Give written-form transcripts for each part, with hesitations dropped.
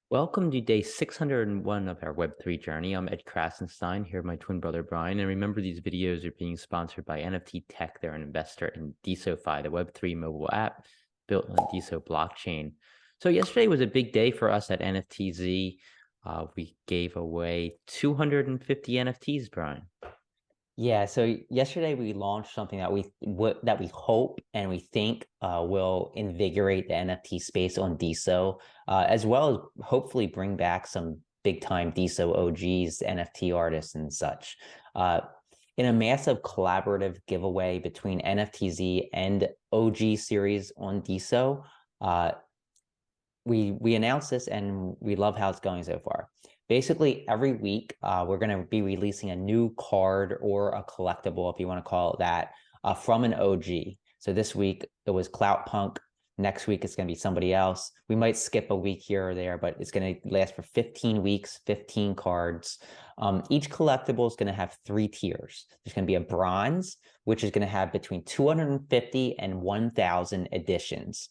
Welcome to day 601 of our Web3 journey. I'm Ed Krasenstein here with my twin brother Brian. And remember, these videos are being sponsored by NFT Tech. They're an investor in DeSoFi, the Web3 mobile app built on DeSo blockchain. So yesterday was a big day for us at NFTz. We gave away 250 NFTs, Brian. Yeah, so yesterday we launched something that we hope and we think will invigorate the NFT space on DeSo, as well as hopefully bring back some big time DeSo OGs, NFT artists, and such. Uh, in a massive collaborative giveaway between NFTz and OG series on DeSo, uh, we announced this and we love how it's going so far. Basically, every week we're going to be releasing a new card or a collectible, if you want to call it that, from an OG. So this week it was Clout Punk. Next week it's going to be somebody else. We might skip a week here or there, but it's going to last for 15 weeks, 15 cards. Each collectible is going to have 3 tiers. There's going to be a bronze, which is going to have between 250 and 1,000 editions.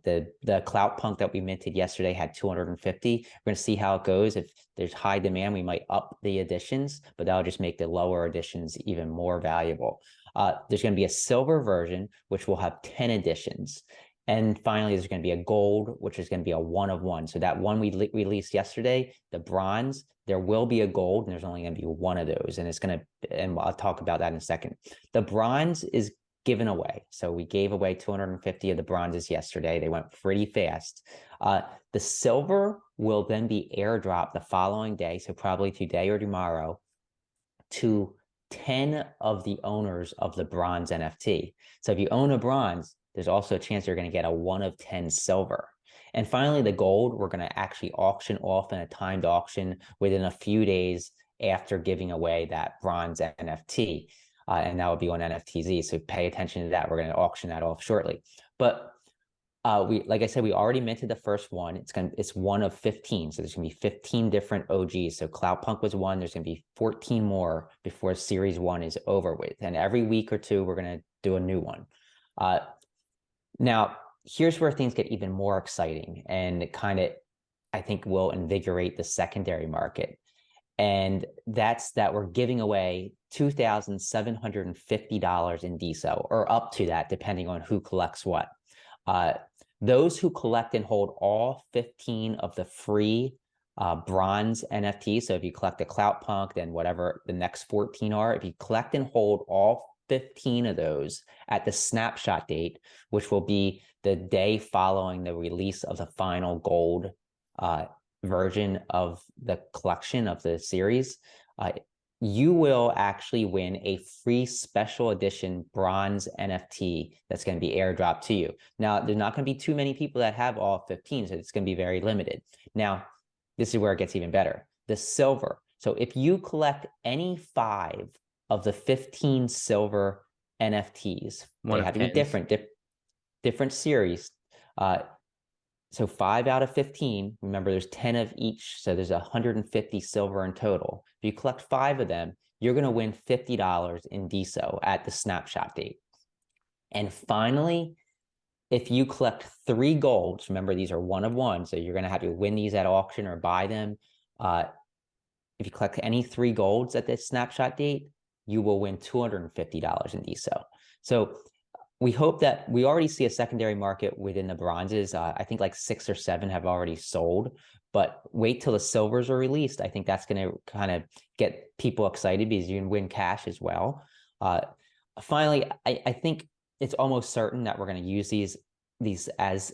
The Clout Punk that we minted yesterday had 250. We're going to see how it goes. If there's high demand, we might up the editions, but that'll just make the lower editions even more valuable. There's going to be a silver version, which will have 10 editions. And finally, there's going to be a gold, which is going to be a 1 of 1. So that one we released yesterday, the bronze, there will be a gold, and there's only going to be one of those. And it's going to, and I'll talk about that in a second. The bronze is given away. So we gave away 250 of the bronzes yesterday. They went pretty fast. The silver will then be airdropped the following day, so probably today or tomorrow, to 10 of the owners of the bronze NFT. So if you own a bronze, there's also a chance you're going to get a 1 of 10 silver. And finally, the gold, we're going to actually auction off in a timed auction within a few days after giving away that bronze NFT. And that will be on NFTz. So pay attention to that. We're going to auction that off shortly. But like I said, we already minted the first one. It's 1 of 15. So there's gonna be 15 different OGs. So Cloud Punk was one. There's gonna be 14 more before series 1 is over with. And every week or two, we're gonna do a new one. Now, here's where things get even more exciting and it kind of, I think, will invigorate the secondary market. And that's that we're giving away $2,750 in DeSo, or up to that, depending on who collects what. Those who collect and hold all 15 of the free bronze NFTs, so if you collect a Clout Punk, then whatever the next 14 are, if you collect and hold all 15 of those at the snapshot date, which will be the day following the release of the final gold version of the collection of the series, you will actually win a free special edition bronze NFT that's going to be airdropped to you. Now, there's not going to be too many people that have all 15, so it's going to be very limited. Now, this is where it gets even better. The silver. So if you collect any 5 of the 15 silver NFTs, they have to be different series. So 5 out of 15, remember there's 10 of each, so there's 150 silver in total. If you collect 5 of them, you're going to win $50 in DeSo at the snapshot date. And finally, if you collect 3 golds, remember these are 1 of 1, so you're going to have to win these at auction or buy them. If you collect any 3 golds at this snapshot date, you will win $250 in DeSo. So we hope that we already see a secondary market within the bronzes. I think like 6 or 7 have already sold, but wait till the silvers are released. I think that's going to kind of get people excited because you can win cash as well. Finally, I think it's almost certain that we're going to use these as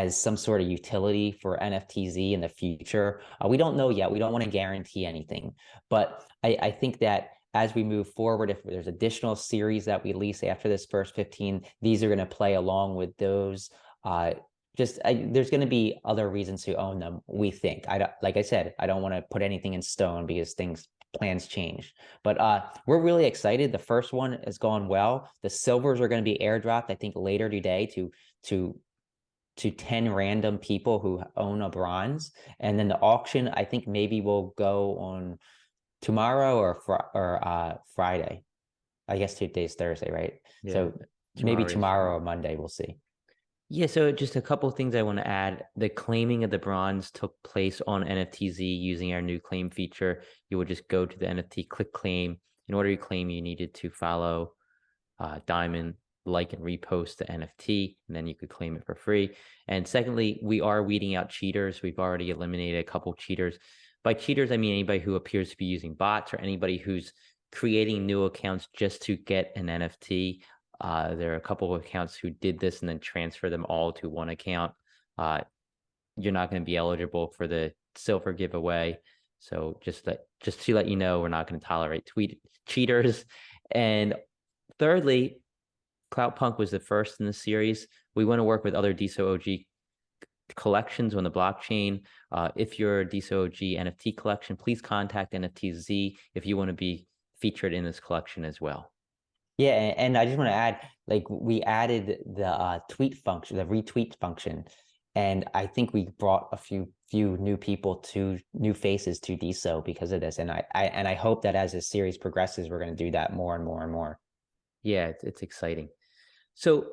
some sort of utility for NFTz in the future. We don't know yet. We don't want to guarantee anything, but I think that as we move forward, if there's additional series that we release after this first 15, these are going to play along with those. There's going to be other reasons to own them, we think. Like I said, I don't want to put anything in stone because plans change. But we're really excited. The first one has gone well. The silvers are going to be airdropped, I think, later today to 10 random people who own a bronze. And then the auction, I think maybe will go on tomorrow or Friday. I guess today's Thursday, right? Yeah, So maybe tomorrow or Monday, we'll see. Yeah, so just a couple of things I want to add. The claiming of the bronze took place on NFTz using our new claim feature. You would just go to the NFT, click claim. In order to claim, you needed to follow Diamond, like and repost the NFT, and then you could claim it for free. And secondly, we are weeding out cheaters. We've already eliminated a couple cheaters. By cheaters, I mean anybody who appears to be using bots or anybody who's creating new accounts just to get an NFT. There are a couple of accounts who did this and then transfer them all to one account. You're not going to be eligible for the silver giveaway. So just to let you know, we're not going to tolerate cheaters. And thirdly, CloutPunk was the first in the series. We want to work with other DeSo OG collections on the blockchain. If you're a DeSo OG NFT collection, please contact NFTz if you want to be featured in this collection as well. Yeah, and I just want to add, like we added the tweet function, the retweet function, and I think we brought a few new people to new faces to DeSo because of this. And I hope that as this series progresses, we're going to do that more and more and more. Yeah, it's exciting. So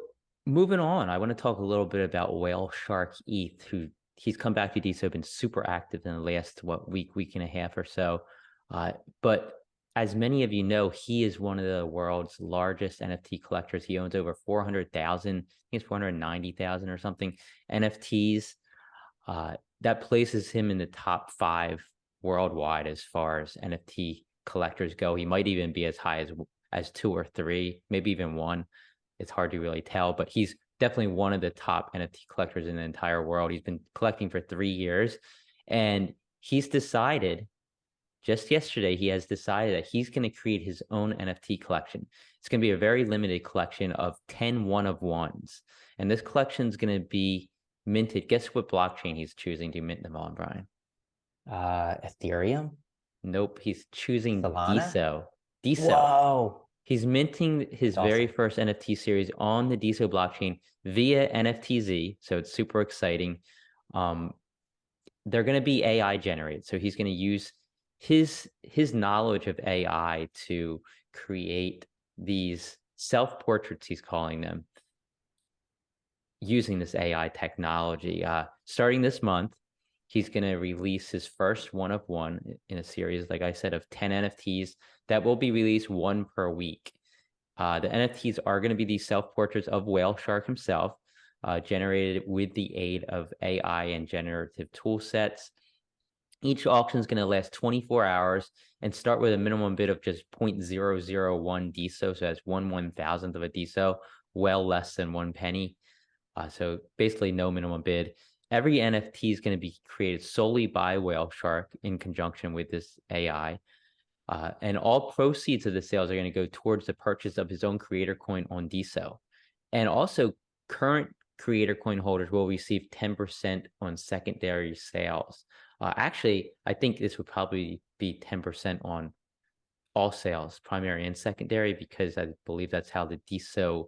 moving on, I want to talk a little bit about WhaleShark ETH, who he's come back to DeSo, been super active in the last week and a half or so. But as many of you know, he is one of the world's largest NFT collectors. He owns over 400,000, I think it's 490,000 or something NFTs. That places him in the top 5 worldwide as far as NFT collectors go. He might even be as high as 2 or 3, maybe even 1. It's hard to really tell, but he's definitely one of the top NFT collectors in the entire world. He's been collecting for 3 years, and he's decided just yesterday, he has decided that he's going to create his own NFT collection. It's going to be a very limited collection of 10 one-of-ones. And this collection is going to be minted. Guess what blockchain he's choosing to mint them on, Brian? Ethereum? Nope, he's choosing Solana? DeSo. DeSo. Whoa. He's minting his That's very awesome. first NFT series on the DeSo blockchain via NFTz. So it's super exciting. They're going to be AI generated. So he's going to use his knowledge of AI to create these self-portraits, he's calling them, using this AI technology. Starting this month, he's going to release his first one-of-one in a series, like I said, of 10 NFTs that will be released 1 per week. The NFTs are going to be these self-portraits of WhaleShark himself, generated with the aid of AI and generative tool sets. Each auction is going to last 24 hours and start with a minimum bid of just 0.001 DeSo. So that's 1/1000th of a DeSo, well less than 1 penny. So basically no minimum bid. Every NFT is going to be created solely by WhaleShark in conjunction with this AI. And all proceeds of the sales are going to go towards the purchase of his own creator coin on DeSo. And also current creator coin holders will receive 10% on secondary sales. Actually, I think this would probably be 10% on all sales, primary and secondary, because I believe that's how the DeSo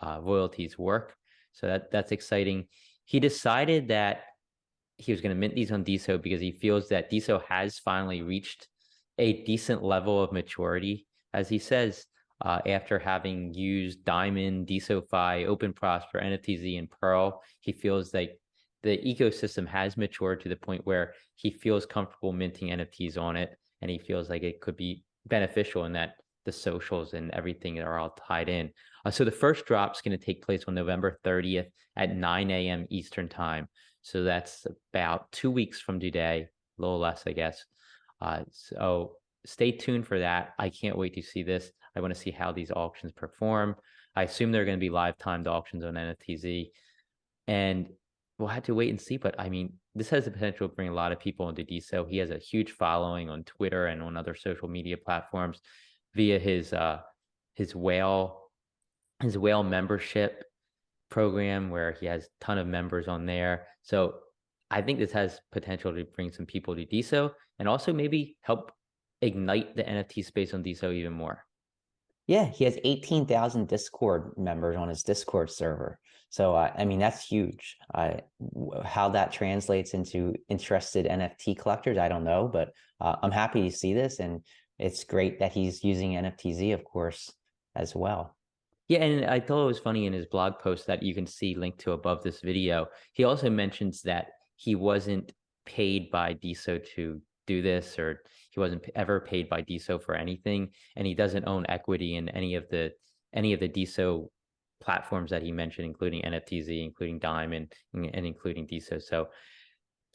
royalties work. So that's exciting. He decided that he was going to mint these on DeSo because he feels that DeSo has finally reached a decent level of maturity, as he says, after having used Diamond, DeSoFi, OpenProsper, NFTz, and Pearl. He feels like the ecosystem has matured to the point where he feels comfortable minting NFTs on it, and he feels like it could be beneficial in that the socials and everything are all tied in. So the first drop is going to take place on November 30th at 9 a.m. Eastern time. So that's about 2 weeks from today, a little less, I guess. So stay tuned for that. I can't wait to see this. I want to see how these auctions perform. I assume they're going to be live timed auctions on NFTz, and we'll have to wait and see. But I mean, this has the potential to bring a lot of people into DeSo. He has a huge following on Twitter and on other social media platforms via his whale membership program, where he has a ton of members on there. So I think this has potential to bring some people to DeSo and also maybe help ignite the NFT space on DeSo even more. Yeah, he has 18,000 Discord members on his Discord server. So, I mean, that's huge. How that translates into interested NFT collectors, I don't know, but I'm happy to see this. And it's great that he's using NFTz, of course, as well. Yeah, and I thought it was funny in his blog post that you can see linked to above this video. He also mentions that he wasn't paid by DeSo to do this, or he wasn't ever paid by DeSo for anything, and he doesn't own equity in any of the DeSo platforms that he mentioned, including NFTz, including Diamond, and including DeSo. So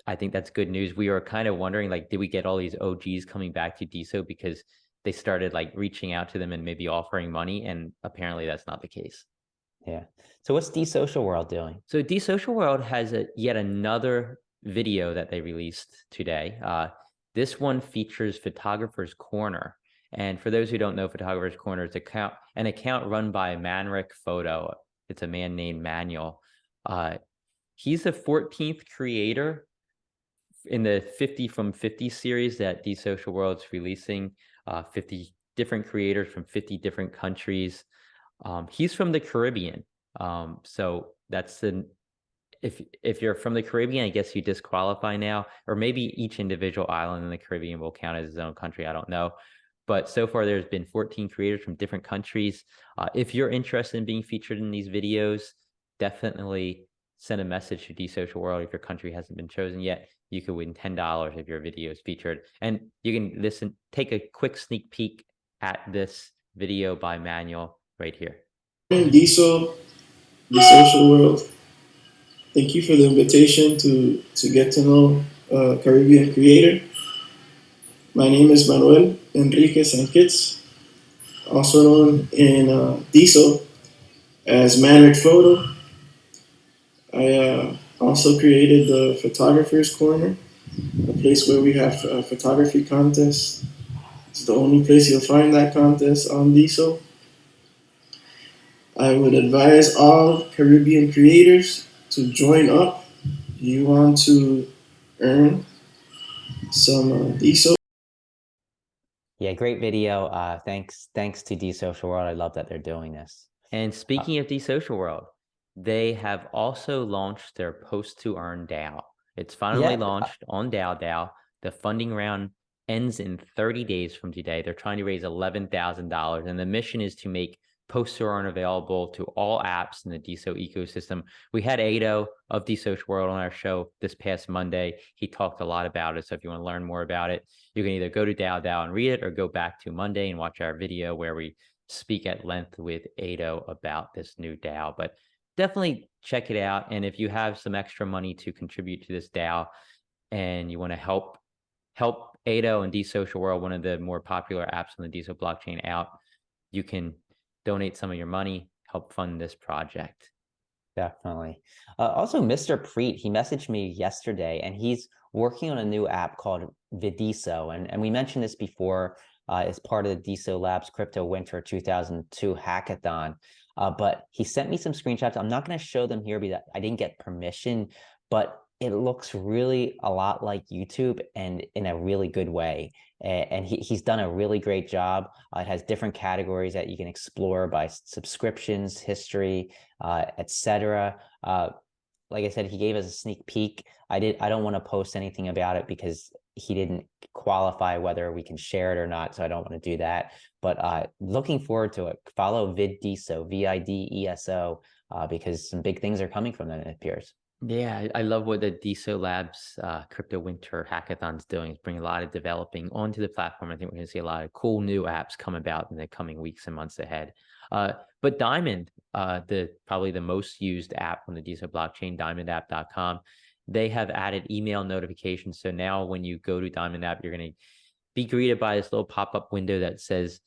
I think that's good news. We were kind of wondering, like, did we get all these OGs coming back to DeSo because they started like reaching out to them and maybe offering money? And apparently that's not the case. Yeah. So what's the social world doing? So DeSocial World has yet another video that they released today. This one features Photographer's Corner. And for those who don't know, Photographer's Corner is an account run by Manric Photo. It's a man named Manuel. He's the 14th creator in the 50 from 50 series that DeSocial World's releasing. 50 different creators from 50 different countries. He's from the Caribbean. So that's if you're from the Caribbean, I guess you disqualify now, or maybe each individual island in the Caribbean will count as its own country. I don't know. But so far, there's been 14 creators from different countries. If you're interested in being featured in these videos, definitely send a message to DeSocial World. If your country hasn't been chosen yet, you could win $10 if your video is featured. And you can take a quick sneak peek at this video by Manuel right here. DeSo, the social world. Thank you for the invitation to get to know a Caribbean creator. My name is Manuel Enrique Sankitz, also known in DeSo as Manric Photo. I also created the Photographer's Corner, a place where we have photography contests. It's the only place you'll find that contest on DeSo. I would advise all Caribbean creators to join up. You want to earn some DeSo. Yeah, great video. Thanks to DeSocial World. I love that they're doing this. And speaking of DeSocial World, they have also launched their Post to Earn DAO. It's finally launched on DAO. The funding round ends in 30 days from today. They're trying to raise $11,000, and the mission is to make Post to Earn available to all apps in the DeSo ecosystem. We had Ado of DeSocial World on our show this past Monday. He talked a lot about it. So if you want to learn more about it, you can either go to DAO and read it, or go back to Monday and watch our video where we speak at length with Ado about this new DAO. But definitely check it out. And if you have some extra money to contribute to this DAO and you want to help Ado and DeSocial World, one of the more popular apps on the DeSo blockchain, out, you can donate some of your money, help fund this project. Definitely. Also, Mr. Preet, he messaged me yesterday, and he's working on a new app called Vidiso. And we mentioned this before as part of the DeSo Labs Crypto Winter 2002 hackathon. But he sent me some screenshots. I'm not going to show them here because I didn't get permission, but it looks really a lot like YouTube, and in a really good way. And he's done a really great job. It has different categories that you can explore by subscriptions, history, etc. Like I said, he gave us a sneak peek. I don't want to post anything about it because he didn't qualify whether we can share it or not, so I don't want to do that. But looking forward to it. Follow Videso, Videso, because some big things are coming from them, it appears. Yeah, I love what the DeSo Labs Crypto Winter Hackathon's doing. It's bringing a lot of developing onto the platform. I think we're going to see a lot of cool new apps come about in the coming weeks and months ahead. But Diamond, probably the most used app on the DeSo blockchain, diamondapp.com, they have added email notifications. So now when you go to Diamond App, you're going to be greeted by this little pop-up window that says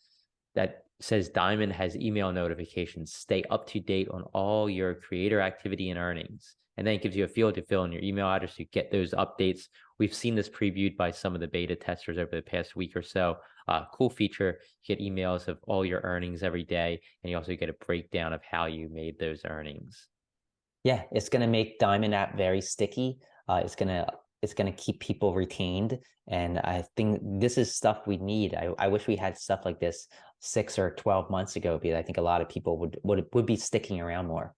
Diamond has email notifications. Stay up to date on all your creator activity and earnings. And then it gives you a field to fill in your email address to get those updates. We've seen this previewed by some of the beta testers over the past week or so. Cool feature. You get emails of all your earnings every day, and you also get a breakdown of how you made those earnings. Yeah, it's going to make Diamond App very sticky. It's going to keep people retained. And I think this is stuff we need. I wish we had stuff like this 6 or 12 months ago, because I think a lot of people would be sticking around more.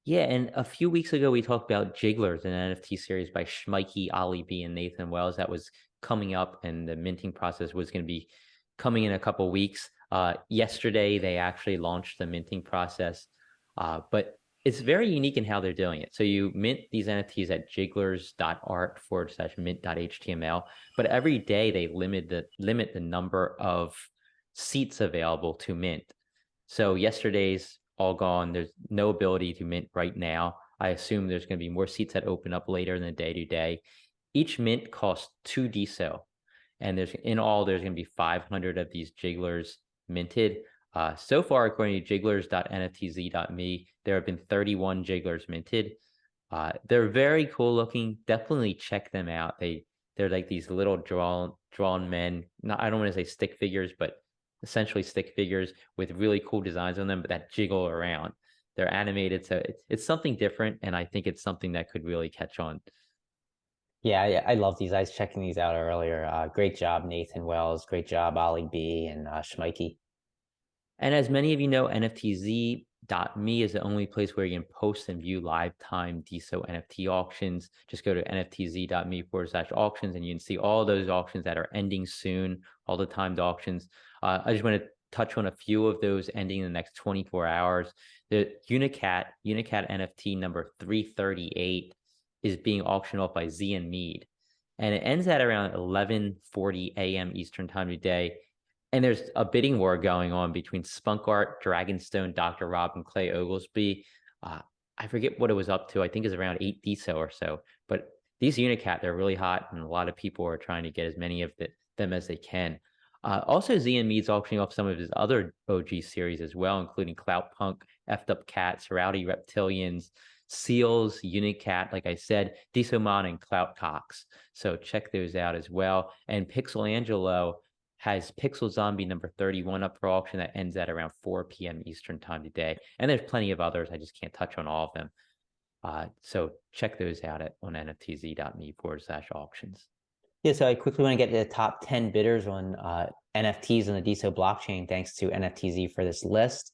Yeah, and a few weeks ago, we talked about Jigglers, an NFT series by Schmikey, Ollie B, and Nathan Wells that was coming up, and the minting process was going to be coming in a couple weeks. Yesterday, they actually launched the minting process, but it's very unique in how they're doing it. So you mint these NFTs at jigglers.art/mint.html, but every day they limit the number of seats available to mint. So yesterday's all gone. There's no ability to mint right now. I assume there's going to be more seats that open up later in the day to day. Each mint costs 2 DeSo, and there's going to be 500 of these jigglers minted. So far, according to jigglers.nftz.me, there have been 31 jigglers minted. They're very cool looking. Definitely check them out. They're like these little drawn men. I don't want to say stick figures, but essentially stick figures with really cool designs on them, but that jiggle around. They're animated, so it's something different, and I think it's something that could really catch on. Yeah, I love these. I was checking these out earlier. Great job, Nathan Wells. Great job, Ollie B and Schmeike. And as many of you know, NFTz.me is the only place where you can post and view lifetime DeSo NFT auctions. Just go to nftz.me/auctions, and you can see all those auctions that are ending soon, all the timed auctions. I just want to touch on a few of those ending in the next 24 hours. The Unicat NFT number 338 is being auctioned off by Z and Mead, and it ends at around 11:40 a.m. Eastern time today. And there's a bidding war going on between Spunk Art, Dragonstone, Dr. Rob, and Clay Oglesby. I forget what it was up to. I think it's around 8 DeSo or so. But these Unicat, they're really hot, and a lot of people are trying to get as many of them as they can. Also, Z and Mead's auctioning off some of his other OG series as well, including Clout Punk, Effed Up Cats, Rowdy Reptilians, Seals, Unicat, like I said, DeSomon, and Clout Cox. So check those out as well. And Pixel Angelo has Pixel Zombie number 31 up for auction that ends at around 4 p.m. Eastern time today. And there's plenty of others. I just can't touch on all of them. So check those out on nftz.me/auctions. Yeah, so I quickly want to get to the top 10 bidders on NFTs on the DeSo blockchain. Thanks to NFTz for this list.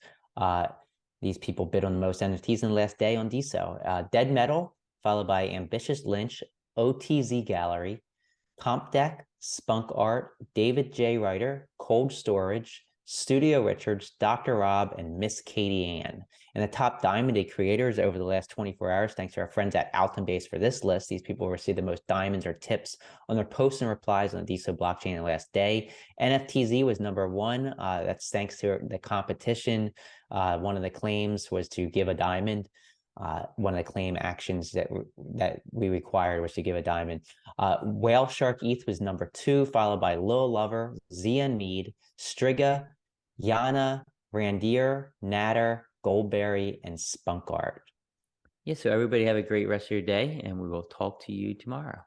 These people bid on the most NFTs in the last day on DeSo. Dead Metal, followed by Ambitious Lynch, OTZ Gallery, Comp Deck, Spunk Art, David J. Ryder, Cold Storage, Studio Richards, Dr. Rob, and Miss Katie Ann. And the top diamonded creators over the last 24 hours, thanks to our friends at Altonbase for this list. These people received the most diamonds or tips on their posts and replies on the DeSo blockchain in the last day. NFTz was number one. That's thanks to the competition. One of the claims was to give a diamond. One of the claim actions that we required was to give a diamond. WhaleShark ETH was number two, followed by Lil Lover, Zian Mead, Striga, Yana, Randier, Natter, Goldberry, and Spunk Art. Yeah, so everybody have a great rest of your day, and we will talk to you tomorrow.